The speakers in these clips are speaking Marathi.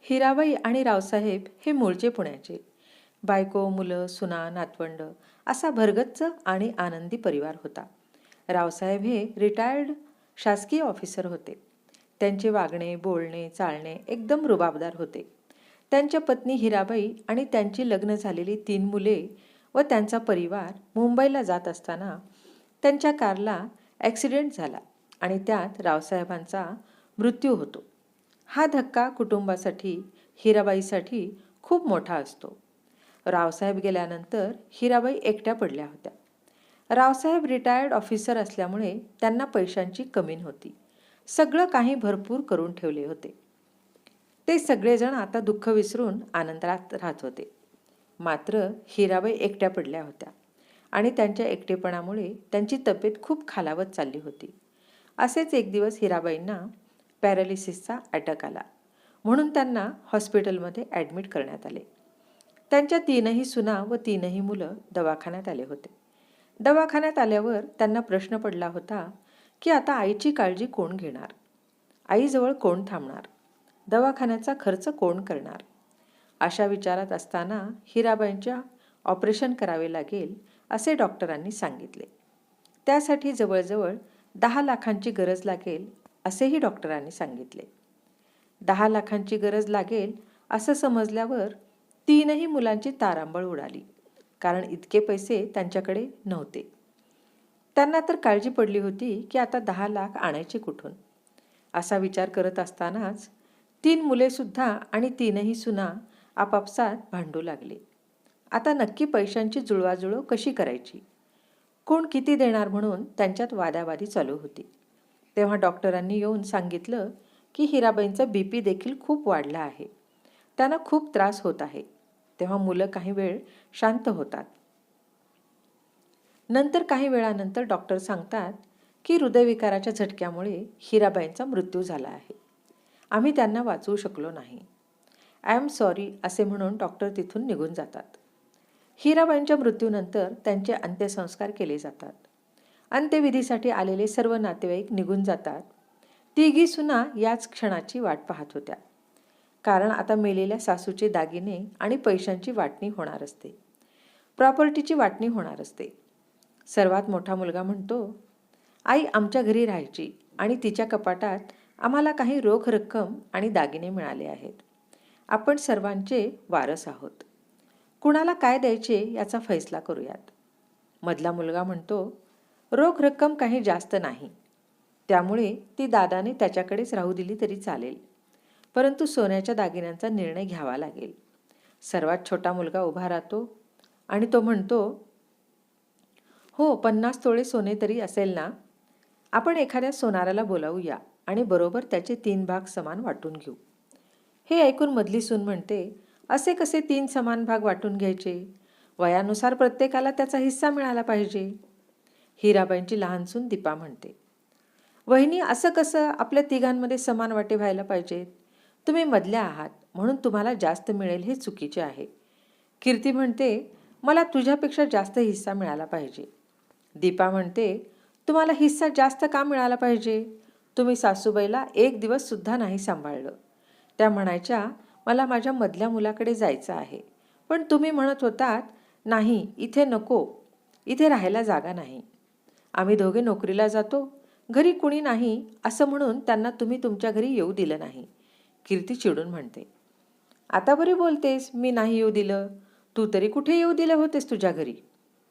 हिराबाई आणि रावसाहेब हे मूळचे पुण्याचे. बायको, मुलं, सुना, नातवंड असा भरगच्च आणि आनंदी परिवार होता. रावसाहेब हे रिटायर्ड शासकीय ऑफिसर होते. त्यांचे वागणे, बोलणे, चालणे एकदम रुबाबदार होते. त्यांच्या पत्नी हिराबाई आणि त्यांची लग्न झालेली 3 मुले व त्यांचा परिवार मुंबईला जात असताना त्यांच्या कारला ॲक्सिडेंट झाला आणि त्यात रावसाहेबांचा मृत्यू होतो. हा धक्का कुटुंबासाठी, हिराबाईसाठी खूप मोठा असतो. रावसाहेब गेल्यानंतर हिराबाई एकट्या पडल्या होत्या. रावसाहेब रिटायर्ड ऑफिसर असल्यामुळे त्यांना पैशांची कमी नव्हती. सगळं काही भरपूर करून ठेवले होते. ते सगळेजण आता दुःख विसरून आनंदात राहत होते. मात्र हिराबाई एकट्या पडल्या होत्या आणि त्यांच्या एकटेपणामुळे त्यांची तब्येत खूप खालावत चालली होती. असेच एक दिवस हिराबाईंना पॅरालिसिसचा अटॅक आला, म्हणून त्यांना हॉस्पिटलमध्ये ॲडमिट करण्यात आले. त्यांच्या 3ही सुना व 3ही मुलं दवाखान्यात आले होते. दवाखान्यात आल्यावर त्यांना प्रश्न पडला होता की आता आईची काळजी कोण घेणार, आईजवळ कोण थांबणार, दवाखान्याचा खर्च कोण करणार. अशा विचारात असताना हिराबाईंच्या ऑपरेशन करावे लागेल असे डॉक्टरांनी सांगितले. त्यासाठी जवळजवळ 10 लाखांची गरज लागेल असेही डॉक्टरांनी सांगितले. 10 लाखांची गरज लागेल असं समजल्यावर 3ही मुलांची तारांबळ उडाली, कारण इतके पैसे त्यांच्याकडे नव्हते. त्यांना तर काळजी पडली होती की आता 10 लाख आणायचे कुठून. असा विचार करत असतानाच 3 मुलेसुद्धा आणि 3ही सुना आपापसात भांडू लागले. आता नक्की पैशांची जुळवाजुळव कशी करायची, कोण किती देणार म्हणून त्यांच्यात वादावादी चालू होती. तेव्हा डॉक्टरांनी येऊन सांगितलं की हिराबाईंचा BP देखील खूप वाढला आहे, त्यांना खूप त्रास होत आहे. तेव्हा मुलं काही वेळ शांत होतात. नंतर काही वेळानंतर डॉक्टर सांगतात की हृदयविकाराच्या झटक्यामुळे हिराबाईंचा मृत्यू झाला आहे. आम्ही त्यांना वाचवू शकलो नाही. आय एम सॉरी असे म्हणून डॉक्टर तिथून निघून जातात. हिराबाईंच्या मृत्यूनंतर त्यांचे अंत्यसंस्कार केले जातात. अंत्यविधीसाठी आलेले सर्व नातेवाईक निघून जातात. 3घी सुना याच क्षणाची वाट पाहत होत्या, कारण आता मेलेल्या सासूचे दागिने आणि पैशांची वाटणी होणार असते, प्रॉपर्टीची वाटणी होणार असते. सर्वात मोठा मुलगा म्हणतो, आई आमच्या घरी राहायची आणि तिच्या कपाटात आम्हाला काही रोख रक्कम आणि दागिने मिळाले आहेत. आपण सर्वांचे वारस आहोत. कुणाला काय द्यायचे याचा फैसला करूयात. मधला मुलगा म्हणतो, रोख रक्कम काही जास्त नाही, त्यामुळे ती दादाने त्याच्याकडेच राहू दिली तरी चालेल, परंतु सोन्याच्या दागिन्यांचा निर्णय घ्यावा लागेल. सर्वात छोटा मुलगा उभा राहतो आणि तो म्हणतो, हो 50 तोळे सोने तरी असेल ना. आपण एखाद्या सोनाराला बोलावूया आणि बरोबर त्याचे 3 भाग समान वाटून घेऊ. हे ऐकून मधली सून म्हणते, असे कसे 3 समान भाग वाटून घ्यायचे, वयानुसार प्रत्येकाला त्याचा हिस्सा मिळाला पाहिजे. हिराबाईंची लहान सून दीपा म्हणते, वहिनी असं कसं आपल्या तिघांमध्ये समान वाटे व्हायला पाहिजेत. तुम्ही मधल्या आहात म्हणून तुम्हाला जास्त मिळेल हे चुकीचे आहे. कीर्ती म्हणते, मला तुझ्यापेक्षा जास्त हिस्सा मिळाला पाहिजे. दीपा म्हणते, तुम्हाला हिस्सा जास्त का मिळाला पाहिजे, तुम्ही सासूबाईला एक दिवस सुद्धा नाही सांभाळलं. त्या म्हणायच्या मला माझ्या मधल्या मुलाकडे जायचं आहे, पण तुम्ही म्हणत होतात नाही इथे नको, इथे राहायला जागा नाही. आम्ही दोघे नोकरीला जातो, घरी कुणी नाही असं म्हणून त्यांना तुम्ही तुमच्या घरी येऊ दिलं नाही. कीर्ती चिडून म्हणते, आता बरी बोलतेस, मी नाही येऊ दिलं, तू तरी कुठे येऊ दिले होतेस तुझ्या घरी.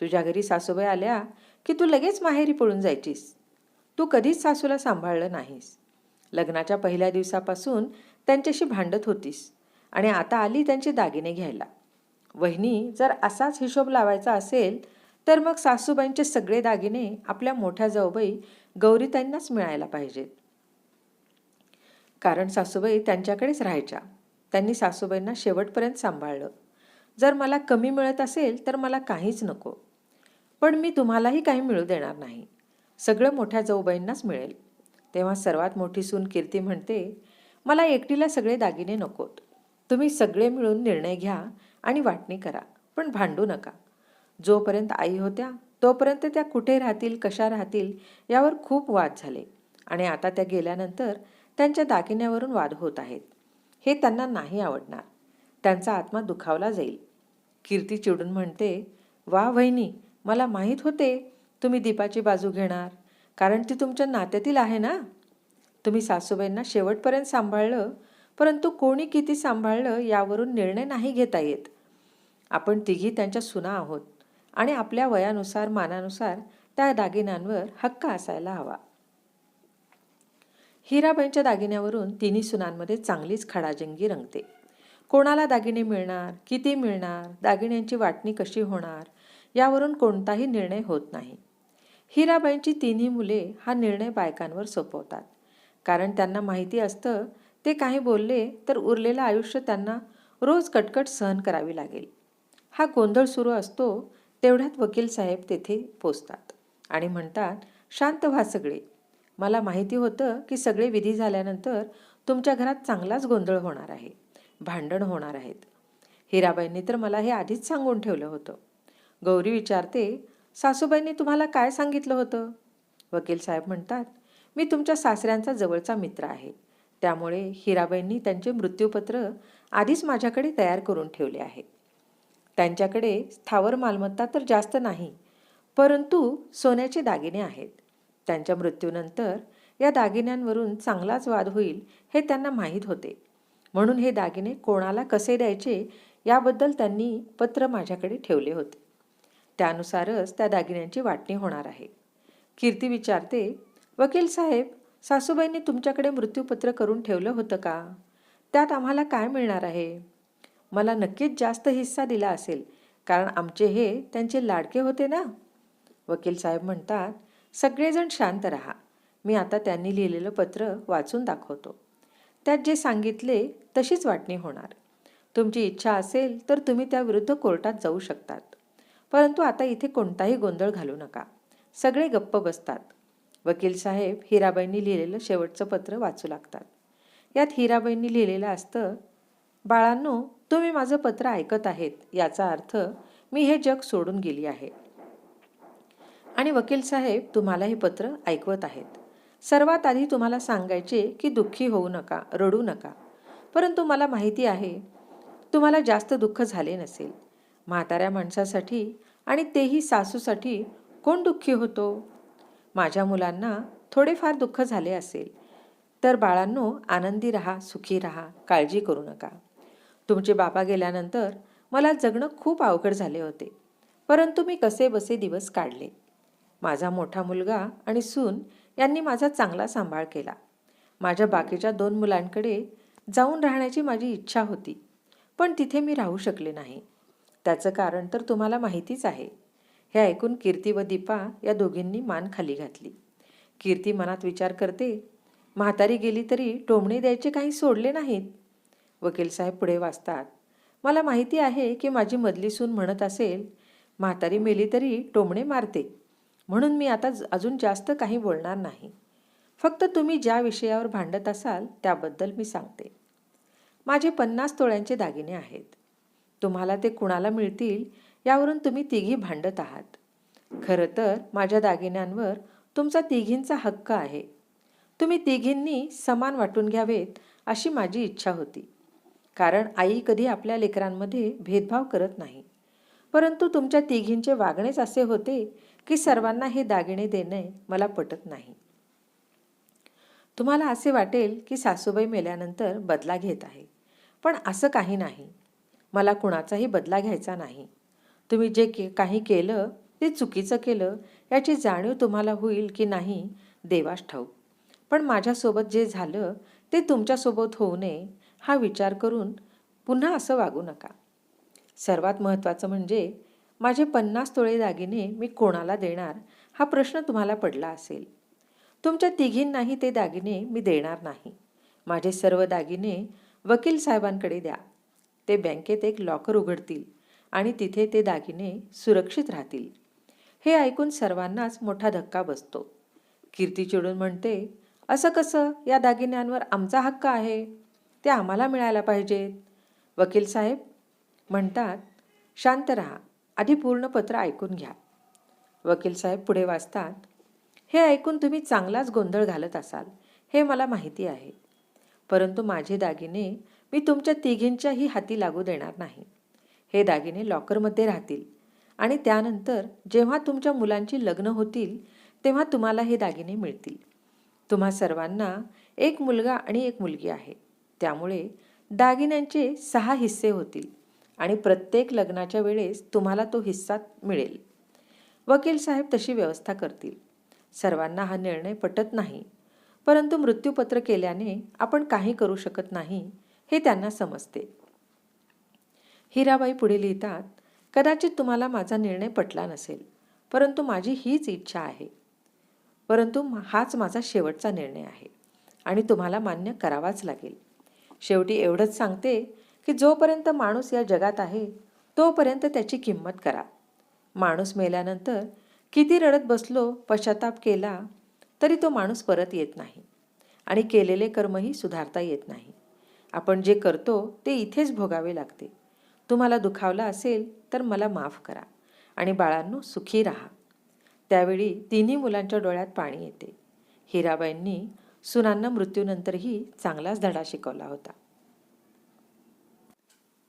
तुझ्या घरी सासूबाई आल्या की तू लगेच माहेरी पळून जायचीस. तू कधीच सासूला सांभाळलं नाहीस. लग्नाच्या पहिल्या दिवसापासून त्यांच्याशी भांडत होतीस आणि आता आली त्यांचे दागिने घ्यायला. वहिनी जर असाच हिशोब लावायचा असेल तर मग सासूबाईंचे सगळे दागिने आपल्या मोठ्या जाऊबाई गौरीताईंनाच मिळायला पाहिजेत, कारण सासूबाई त्यांच्याकडेच राहायच्या. त्यांनी सासूबाईंना शेवटपर्यंत सांभाळलं. जर मला कमी मिळत असेल तर मला काहीच नको, पण मी तुम्हालाही काही मिळू देणार नाही, सगळं मोठ्या जाऊबाईंनाच मिळेल. तेव्हा सर्वात मोठी सून कीर्ती म्हणते, मला एकटीला सगळे दागिने नकोत, तुम्ही सगळे मिळून निर्णय घ्या आणि वाटणी करा, पण भांडू नका. जोपर्यंत आई होत्या तोपर्यंत त्या कुठे राहतील, कशा राहतील यावर खूप वाद झाले आणि आता त्या गेल्यानंतर त्यांच्या दागिन्यावरून वाद होत आहेत. हे त्यांना नाही आवडणार. त्यांचा आत्मा दुखावला जाईल. कीर्ती चिडून म्हणते, वा वहिनी, मला माहीत होते तुम्ही दीपाची बाजू घेणार, कारण ती तुमच्या नात्यातील आहे ना. तुम्ही सासूबाईंना शेवटपर्यंत सांभाळलं, परंतु कोणी किती सांभाळलं यावरून निर्णय नाही घेता येत. आपण तिघी त्यांच्या सुना आहोत आणि आपल्या वयानुसार मानानुसार त्या दागिन्यांवर हक्क असायला हवा. हिराबाईंच्या दागिन्यावरून तिन्ही सुनांमध्ये चांगलीच खडाजंगी रंगते. कोणाला दागिने मिळणार, किती मिळणार, दागिन्यांची वाटणी कशी होणार यावरून कोणताही निर्णय होत नाही. हिराबाईंची तिन्ही मुले हा निर्णय बायकांवर सोपवतात, कारण त्यांना माहिती असतं ते काही बोलले तर उरलेलं आयुष्य त्यांना रोज कटकट सहन करावी लागेल. हा गोंधळ सुरू असतो तेवढ्यात वकील साहेब तेथे पोचतात आणि म्हणतात, शांत व्हा सगळे. मला माहिती होतं की सगळे विधी झाल्यानंतर तुमच्या घरात चांगलाच गोंधळ होणार आहे, भांडण होणार आहेत. हिराबाईंनी तर मला हे आधीच सांगून ठेवलं होतं. गौरी विचारते, सासूबाईंनी तुम्हाला काय सांगितलं होतं? वकील साहेब म्हणतात, मी तुमच्या सासऱ्यांचा जवळचा मित्र आहे, त्यामुळे हिराबाईंनी त्यांचे मृत्यूपत्र आधीच माझ्याकडे तयार करून ठेवले आहे. त्यांच्याकडे स्थावर मालमत्ता तर जास्त नाही, परंतु सोन्याचे दागिने आहेत. त्यांच्या मृत्यूनंतर या दागिन्यांवरून चांगलाच वाद होईल हे त्यांना माहीत होते, म्हणून हे दागिने कोणाला कसे द्यायचे याबद्दल त्यांनी पत्र माझ्याकडे ठेवले होते. त्यानुसारच त्या दागिन्यांची वाटणी होणार आहे. कीर्ती विचारते, वकील साहेब, सासूबाईंनी तुमच्याकडे मृत्यूपत्र करून ठेवलं होतं का? त्यात आम्हाला काय मिळणार आहे? मला नक्कीच जास्त हिस्सा दिला असेल, कारण आमचे हे त्यांचे लाडके होते ना. वकील साहेब म्हणतात, सगळेजण शांत राहा. मी आता त्यांनी लिहिलेलं पत्र वाचून दाखवतो. त्यात जे सांगितले तशीच वाटणी होणार. तुमची इच्छा असेल तर तुम्ही त्याविरुद्ध कोर्टात जाऊ शकतात, परंतु आता इथे कोणताही गोंधळ घालू नका. सगळे गप्प बसतात. वकील साहेब हिराबाईंनी लिहिलेलं शेवटचं पत्र वाचू लागतात. यात हिराबाईंनी लिहिलेलं असतं, बाळांनो, तुम्ही माझं पत्र ऐकत आहेत, याचा अर्थ मी हे जग सोडून गेली आहे. आणि वकील साहेब तुम्हाला हे पत्र ऐकवत आहेत. सर्वात आधी तुम्हाला सांगायचे की दुःखी होऊ नका, रडू नका. परंतु मला माहिती आहे तुम्हाला जास्त दुःख झाले नसेल. म्हाताऱ्या माणसासाठी आणि तेही सासूसाठी कोण दुःखी होतो? माझ्या मुलांना थोडेफार दुःख झाले असेल, तर बाळांनो, आनंदी राहा, सुखी राहा, काळजी करू नका. तुमचे बाबा गेल्यानंतर मला जगणं खूप अवघड झाले होते, परंतु मी कसे बसे दिवस काढले. माझा मोठा मुलगा आणि सून यांनी माझा चांगला सांभाळ केला. माझ्या बाकीच्या 2 मुलांकडे जाऊन राहण्याची माझी इच्छा होती, पण तिथे मी राहू शकले नाही. त्याचं कारण तर तुम्हाला माहितीच आहे. हे ऐकून कीर्ती व दीपा या दोघींनी मान खाली घातली. कीर्ती मनात विचार करते, म्हातारी गेली तरी टोमणे द्यायचे काही सोडले नाहीत. वकील साहेब पुढे वाचतात, मला माहिती आहे की माझी मधली सून म्हणत असेल, म्हातारी मेली तरी टोमणे मारते, म्हणून मी आता अजून जास्त काही बोलणार नाही. फक्त तुम्ही ज्या विषयावर भांडत असाल त्याबद्दल मी सांगते. माझे 50 तोळ्यांचे दागिने आहेत. तुम्हाला ते कुणाला मिळतील यावरून तुम्ही तिघी भांडत आहात. खरं तर माझ्या दागिन्यांवर तुमचा तिघींचा हक्क आहे. तुम्ही तिघींनी समान वाटून घ्यावेत अशी माझी इच्छा होती, कारण आई कधी आपल्या लेकरांमध्ये भेदभाव करत नाही. परंतु तुमच्या तिघींचे वागणेच असे होते की सर्वांना हे दागिने देणे मला पटत नाही. तुम्हाला असे वाटेल की सासूबाई मेल्यानंतर बदला घेत आहे, पण असं काही नाही. मला कुणाचाही बदला घ्यायचा नाही. तुम्ही जे काही केलं ते चुकीचं केलं याची जाणीव तुम्हाला होईल की नाही देवास ठाऊक, पण माझ्यासोबत जे झालं ते तुमच्यासोबत होऊ नये हा विचार करून पुन्हा असं वागू नका. सर्वात महत्त्वाचं म्हणजे माझे 50 तोळे दागिने मी कोणाला देणार हा प्रश्न तुम्हाला पडला असेल. तुमच्या तिघींनाही ते दागिने मी देणार नाही. माझे सर्व दागिने वकील साहेबांकडे द्या. ते बँकेत एक लॉकर उघडतील आणि तिथे ते दागिने सुरक्षित राहतील. हे ऐकून सर्वांनाच मोठा धक्का बसतो. कीर्ती चिडून म्हणते, असं कसं? या दागिन्यांवर आमचा हक्क आहे, ते आम्हाला मिळायला पाहिजेत. वकील साहेब म्हणतात, शांत राहा, आधी पूर्ण पत्र ऐकून घ्या. वकील साहेब पुढे वाचतात, हे ऐकून तुम्ही चांगलाच गोंधळ घालत असाल हे मला माहिती आहे, परंतु माझे दागिने मी तुमच्या तिघींच्याही हाती लागू देणार नाही. हे दागिने लॉकरमध्ये राहतील आणि त्यानंतर जेव्हा तुमच्या मुलांची लग्न होतील तेव्हा तुम्हाला हे दागिने मिळतील. तुम्हा सर्वांना एक मुलगा आणि एक मुलगी आहे, त्यामुळे दागिन्यांचे 6 हिस्से होतील आणि प्रत्येक लग्नाच्या वेळेस तुम्हाला तो हिस्सा मिळेल. वकील साहेब तशी व्यवस्था करतील. सर्वांना हा निर्णय पटत नाही, परंतु मृत्यूपत्र केल्याने आपण काही करू शकत नाही हे त्यांना समजते. हिराबाई पुढे लिहितात, कदाचित तुम्हाला माझा निर्णय पटला नसेल, परंतु माझी हीच इच्छा आहे. परंतु हाच माझा शेवटचा निर्णय आहे आणि तुम्हाला मान्य करावाच लागेल. शेवटी एवढंच सांगते की जोपर्यंत माणूस या जगात आहे तोपर्यंत त्याची किंमत करा. माणूस मेल्यानंतर किती रडत बसलो, पश्चाताप केला तरी तो माणूस परत येत नाही आणि केलेले कर्मही सुधारता येत नाही. आपण जे करतो ते इथेच भोगावे लागते. तुम्हाला दुखावलं असेल तर मला माफ करा आणि बाळांनो सुखी राहा. त्यावेळी तिन्ही मुलांच्या डोळ्यात पाणी येते. हिराबाईंनी सुनांना मृत्यूनंतरही चांगलाच धडा शिकवला होता.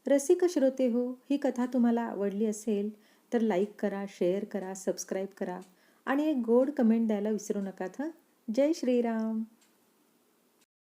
रसिक श्रोते हो, ही कथा तुम्हाला आवडली असेल तर लाईक करा, शेअर करा, सबस्क्राईब करा आणि एक गोड कमेंट द्यायला विसरू नका. जय श्रीराम.